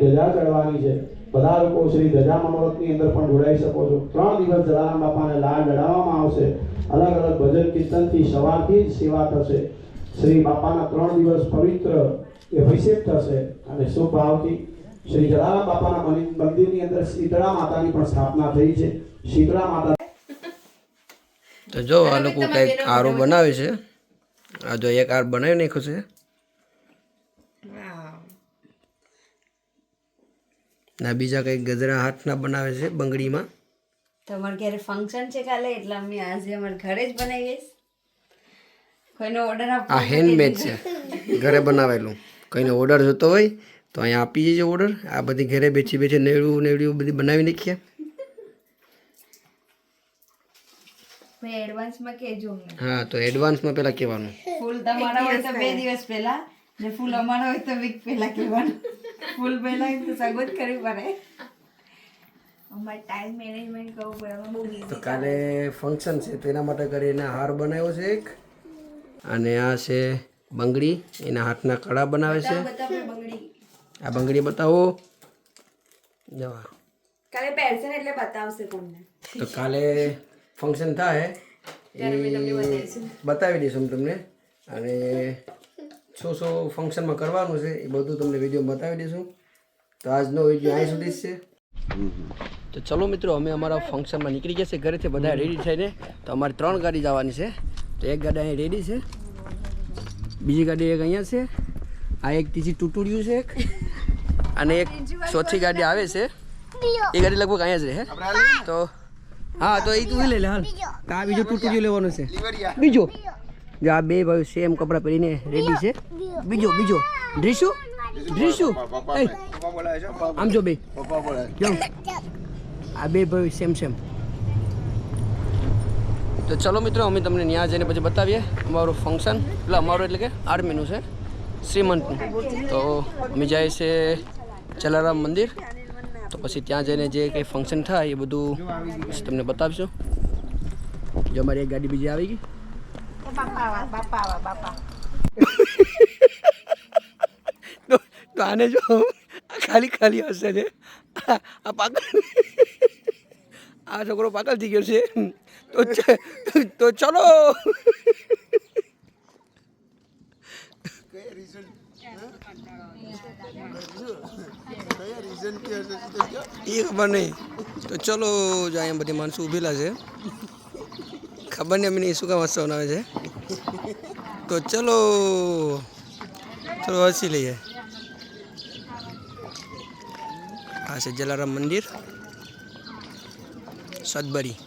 ધજા ચડવાની છે। બધા લોકો શ્રી ધજા મનોરથની અંદર પણ જોડાઈ શકો છો। 3 દિવસ જલારામ બાપાને લાડ ચડાવવામાં આવશે। અલગ અલગ ભજન કીર્તનથી સવારથી જ સેવા થશે। શ્રી બાપાના 3 દિવસ પવિત્ર અભિષેક થશે અને શુભ ભાવથી શ્રી જલારામ બાપાના મંદિરની અંદર શીતળા માતાની પણ સ્થાપના થઈ છે। શીતળા માતા તો જો આ લોકો કંઈક આરો બનાવે છે। આ જો એક આર બનાવી નાખ્યો છે ના બીજા કંઈક ગજરા હાથના બનાવે છે બંગડીમાં। તમારે ઘરે ફંક્શન છે કાલે એટલે અમે આજે અમારા ઘરે જ બનાવીએ। કોઈનો ઓર્ડર આપો આ હેન્ડમેડ છે ઘરે બનાવેલું। કોઈનો ઓર્ડર જોતો હોય તો અહીંયા આપી જજો ઓર્ડર। આ બધી ઘરે બેઠી બેઠી નેવડું બધી બનાવી નાખીએ। ભાઈ એડવાન્સમાં કહેજો અમને। હા તો એડવાન્સમાં પહેલાં કહેવાનું। ફૂલ તમારા હોય તો 2 દિવસ પહેલા ને ફૂલ અમારા હોય તો વીક પહેલા કહેવાનું। ફૂલ પહેલા તો સગવડ કરવી પડે। અમારે ટાઈમ મેનેજમેન્ટ કરવું પડે। અમે બહુ તો કાલે ફંક્શન છે તેના માટે કરીને હાર બનાવ્યો છે એક અને આ છે બંગડી એના હાથના કડા બનાવે છે। બતાવો બંગડી આ બંગડી બતાવો જવા કાલે પહેરશે ને એટલે બતાવશે તમને। તો કાલે ફંક્શન થાય એ બતાવી દઈશું તમને અને શું શું ફંક્શનમાં કરવાનું છે એ બધું તમને વિડીયોમાં બતાવી દઈશું। તો આજનો વિડીયો અહીં સુધી જ છે। તો ચલો મિત્રો અમે અમારા ફંક્શનમાં નીકળી ગયા છે ઘરેથી બધા રેડી થઈને। તો અમારે 3 ગાડી જવાની છે। તો એક ગાડી અહીં રેડી છે, બીજી ગાડી એક અહીંયા છે, આ એક ત્રીજી તૂટુડ્યું છે એક અને એક ચોથી ગાડી આવે છે। એ ગાડી લગભગ અહીંયા જ રહે। તો હા તો એ તું લઈ લે હાલ। તો આ બીજો તૂટુડ્યું લેવાનું છે બીજો। જો આ બે ભાઈ સેમ કપડાં પહેરીને રેડી છે। બીજો ડ્રીશુ આમ જો બે જો આ બે ભાઈ સેમ। તો ચલો મિત્રો અમે તમને ત્યાં જઈને પછી બતાવીએ અમારું ફંક્શન। એટલે અમારું એટલે કે આર્મીનું છે શ્રીમંતનું। તો અમે જાય છે જલારામ મંદિર। તો પછી ત્યાં જઈને જે કંઈ ફંક્શન થાય એ બધું પછી તમને બતાવીશું। જો અમારી એક ગાડી બીજી આવી ગઈ। તો આને જો ખાલી હશે છે। આ પાગલ આ છોકરો પાગલ થઈ ગયો છે। તો ચલો એ ખબર નહીં। તો ચલો જો અહીંયા બધી માણસો ઊભેલા છે। ખબર નહીં અમને શું કામ હસવાનું આવે છે। તો ચલો હસી લઈએ। આ છે જલારામ મંદિર સદબરી।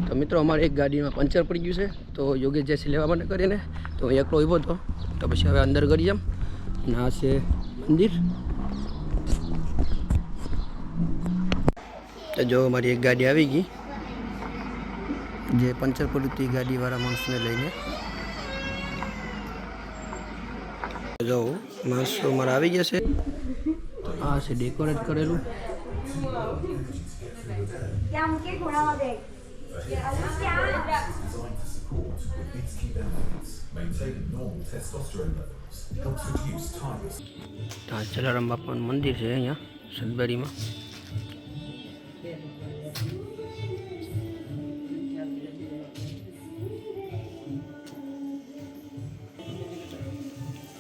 તો મિત્રો અમારે એક ગાડીમાં પંચર પડી ગયું છે। તો યોગેશ જશે લેવા માટે કરીને તો એકલો ઊભો હતો। તો પછી હવે અંદર કરી જામ અને આ છે મંદિર। તો જો અમારી એક ગાડી આવી ગઈ જે પંચર પડ્યું હતી ગાડીવાળા માણસને લઈને। જો માણસો મારા આવી ગયા છે। આ છે ડેકોરેટ કરેલું। જલારામ બાપાનું મંદિર છે અહીંયા સદબરીમાં।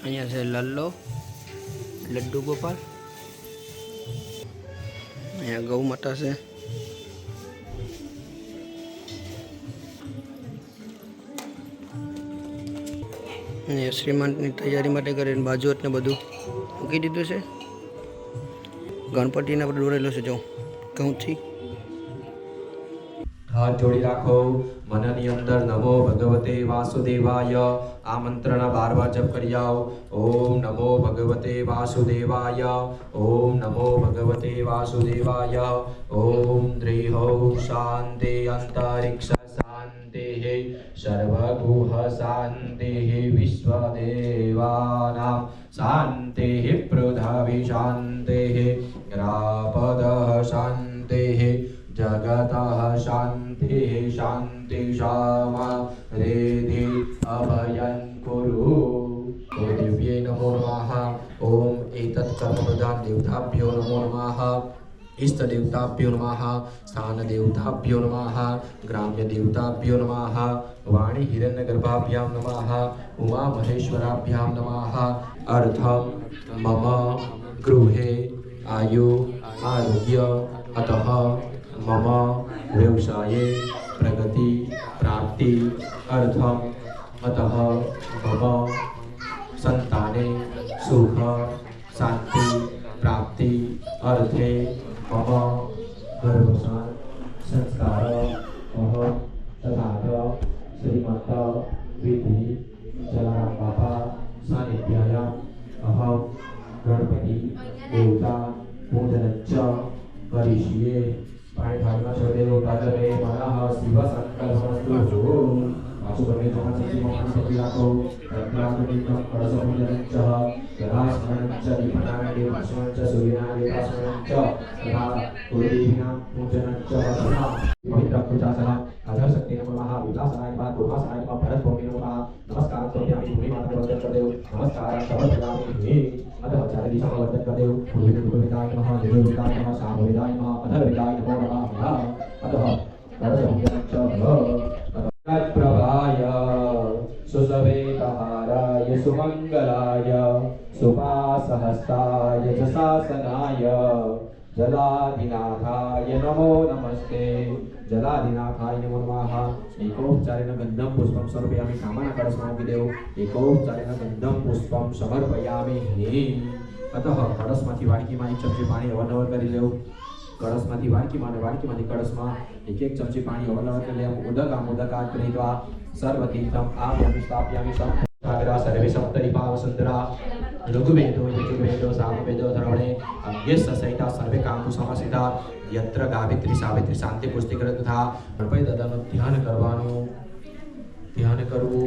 અહીંયા છે લલ્લો લડ્ડુ ગોપાલ। અહીંયા ગૌ માતા છે। અહીંયા શ્રીમંતની તૈયારી માટે કરીને બાજોટ ને બધું મૂકી દીધું છે। ગણપતિને આપણે દોરેલો છે જો ઘઉંથી। હાથ જોડી રાખો। મનની અંદર નમો ભગવતે વાસુદેવાય આ મંત્રના 12 વાર જપ કરી જાઓ। ઓમ નમો ભગવતે વાસુદેવાય, ઓમ નમો ભગવતે વાસુદેવાય, ઓમ દ્રિહો શાંતિ અંતરિક્ષ શાંતિ સર્વગુહ શાંતિ વિશ્વદેવાનાં શાંતિ પૃથ્વી શાંતિ ગ્રાપદ શાંતિ जगतः शांति शांति शाम रेधि अभयं कुरु। ॐ दिव्ये नमो नमः। ॐ एतत् कर्मप्रदान देवताभ्यो नमो नमः। इष्टदेवताभ्यो नमः। स्थानदेवताभ्यो नमः। ग्राम्यदेवताभ्यो नमः। वाणी हिरण्यगर्भाभ्यां नमः। उमा महेश्वराभ्यां नमः। अर्थं मम गृहे आयु आरोग्य अतः मम व्यवसाये प्रगति प्राप्ति अर्थम अतः मम संताने सुख शांति प्राप्ति अर्थे मम गर्भसान संस्कार अहम तथा श्रीमत विधि जलाराम बाबा सानिध्यायाम अहम गणपति देवता पूजनच्च करिष्ये। पाणिभागना शरदेव काजले मनः शिव संकल्पमस्तु। आशुभवे जहासतिमहासतिलाको रत्नाकुटिकं कलशपूजनञ्च जलास्मरणञ्च दीपनादेवास्मरणञ्च सूर्यनादेवास्मरणञ्च तथा कुलदेवीनां पूजनञ्च तथा पवित्रपूजासना अधरशक्ति नमः विलासनाय नमः दुर्वासनाय नमः भरतभूमि नमः। नमस्कार करोमि भूमि माता वंदन करदेव नमस्कार समर्पयामि। अतः चार दिशा वंदन करदेव भूमि विदाय नमः देवविदाय नमः सामविदाय नमः अधरविदाय नमो नमः। अतः कलशपूजनञ्च प्रभाय सुसवेतहाराय सुमंगलाय सुपासहस्ताय जशासनाय जलाधिनाथाय नमो नमस्ते। जलाधिनाथाय नमो नमः। एकोपचारेण गंधं पुष्पं समर्पयामि। कामना कलशमापि देव एकोपचारेण गंधं पुष्पं समर्पयामि। अतः कलशमांथी वाडकीમાં એક ચમચી પાણી અવનવર કરી લેવું। कळशमांथी वाडकीમાં वाडकीમાંથી कळशમાં एक एक चमची पाणी अवनवर કરી લેવું। ઉદકામોદકાત ગૃહીत्वा सर्वतीर्थम् आप्यामि स्थापयामि। सागरा सर्वे सप्तरिपा वसुंधरा ऋग्वेदो यजुर्वेदो सामवेदो धर्मणे अज्ञेय सहिता सर्वे कामो समसिता यत्र गावित्री सावित्री शांति पुष्टिकर तथा ગણપતિ દાદાનું ધ્યાન કરવાનું। ધ્યાન કરવું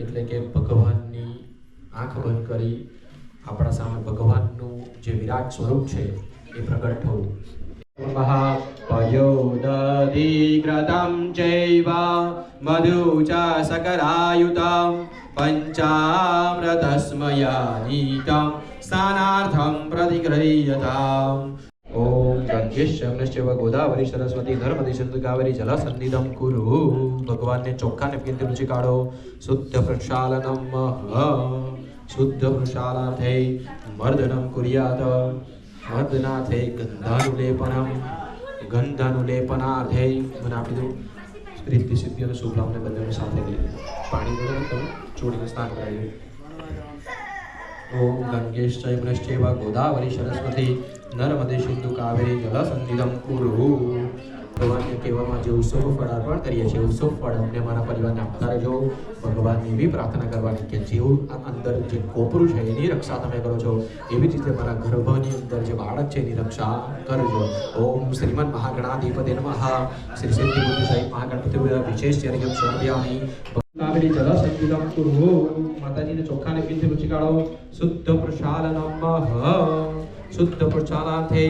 એટલે કે ભગવાનની આંખ બંધ કરી આપણા સામે ભગવાનનું જે વિરાટ સ્વરૂપ છે એ પ્રગટ થવું। पयोदधिकृतं चैव मधु च सकरायुतं पञ्चामृतस्मयानीतं स्नानार्थं प्रतिगृह्यताम्। ॐ गङ्गेश्च गोदावरी सरस्वती नर्मदे सिन्धु कावेरी जलसन्निधं कुरु। भगवान ने चोखा नेपकिन रुचि काढो। शुद्ध प्रक्षालनं शुद्ध प्रक्षालनार्थे मर्दनं कुर्यात्। मर्दनाथे गंधानुलेपनार्थे મને આપી દો। રીતિ સિદ્ધિ અને શુભ લાભને બંનેને સાથે લઈ પાણી દો તમે ચોડીને સ્નાન કરાવી। ओम गंगेश्च यमुनश्चैव गोदावरी सरस्वती नर्मदे सिंधु कावेरी जलसन्निधं कुरु। भगवानने કહેવામાં જે ઉત્સવ ફળ અર્પણ કરીએ છીએ ઉત્સવ ફળ અમને મારા પરિવારને આપતા રહેજો। ભગવાનની એવી પ્રાર્થના કરવાની કે જેવું અંદર જે કોપરું છે એની રક્ષા તમે કરો છો એવી જ રીતે મારા ગર્ભની અંદર જે બાળક છે એની રક્ષા કરજો। ઓમ શ્રીમન મહાગણાધિપતે નમઃ। શ્રી સિદ્ધિ બુદ્ધિ સહિત મહાગણપતિ વિશેષ યજ્ઞ સમર્પયામિ। कावेरी जलसन्निधं कुरु। माताजीने चोखाने पिंड रुचि काढो। शुद्ध प्रक्षालनं शुद्ध प्रक्षालनार्थे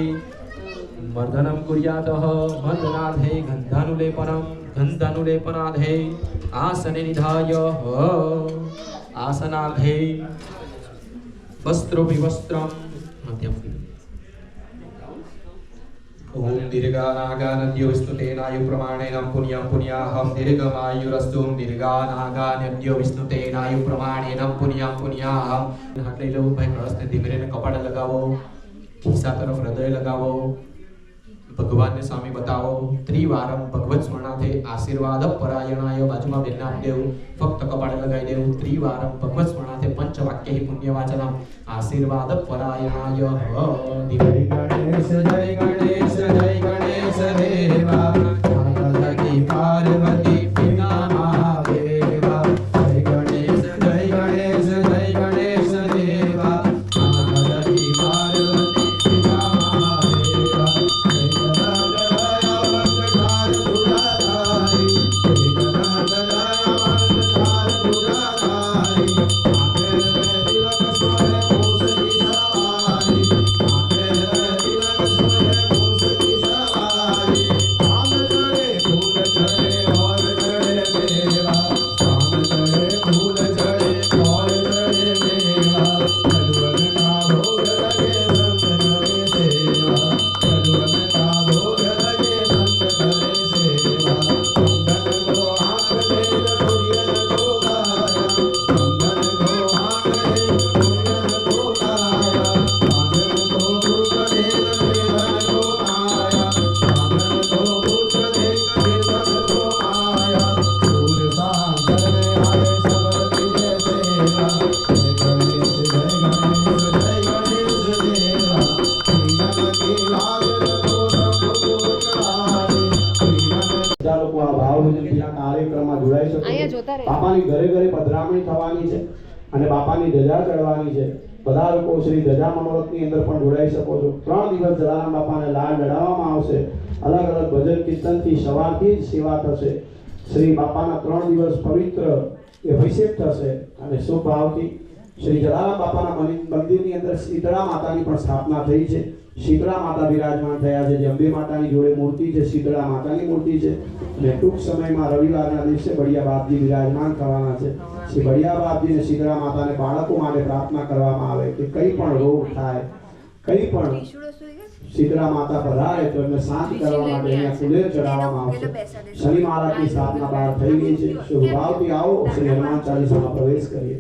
मर्दनं कुर्यातः। मर्दनार्थे गन्धानुलेपनार्थे आसने निधाय आसनार्थे वस्त्रं ओम दीर्घानागानद्यो विष्णुतेनायु प्रमाणेन पुण्यं पुण्याहं दीर्घमायुरस्तु। दीर्घानागानद्यो विष्णुतेनायु प्रमाणेन पुण्यं पुण्याहं। हाथ लई लो भाई कळशने ધીમે કપાળ લગાવો। ખિસ્સા તરફ હૃદય લગાવો। ભગવાનને સામે બતાવો। ત્રિવારમ ભગવત સ્મરણાર્થે આશીર્વાદ પરાયણાય બાજુમાં બેનના દેવ ફક્ત કપાળ લગાવી દેવું। ત્રિવારમ ભગવત સ્મરણાર્થે પંચવાક્ય પુણ્યવાચનમ આશીર્વાદ પરાયણાય। જય ગણેશ દેવા માતા કી પાર્વતી પિતા મહાદેવા। જય ગણેશ દેવા માતા કી પાર્વતી પિતા મહાદેવા। Oh સવારી થવાની છે અને બાપાની ધજા ચડવાની છે. બધા લોકો શ્રી ધજા મનોરથની અંદર પણ જોડાઈ શકો છો. 3 દિવસ જલારામ બાપાને લાડ લડાવવામાં આવશે. અલગ અલગ ભજન કીર્તનથી સવારથી જ સેવા થશે. શ્રી બાપાના 3 દિવસ પવિત્ર એ અભિષેક થશે અને શુભ ભાવથી શ્રી જલારામ બાપાના મંદિરની અંદર શીતળા માતાની પણ સ્થાપના થઈ છે. શીતળા માતા બિરાજમાન થયા છે. જે અંબે માતાની જોડે મૂર્તિ છે, શીતળા માતાની મૂર્તિ છે. અને ટૂંક સમયમાં રવિવારના દિવસે બળિયા બાપજી બિરાજમાન થવાના છે. શ્રી બળિયા બાપજીને શીતળા માતાને બાળકો માટે પ્રાર્થના કરવામાં આવે કે કંઈ પણ રોગ થાય, કંઈ પણ શીતળા માતા પધારે તો એમને શાંત કરવા માટે અહીંયા કુલેર ચડાવવામાં આવશે. શનિ મહારાજની સ્થાપના બહાર થઈ ગઈ છે. શુભ ભાવથી આવો શ્રી હનુમાન ચાલીસામાં પ્રવેશ કરીએ.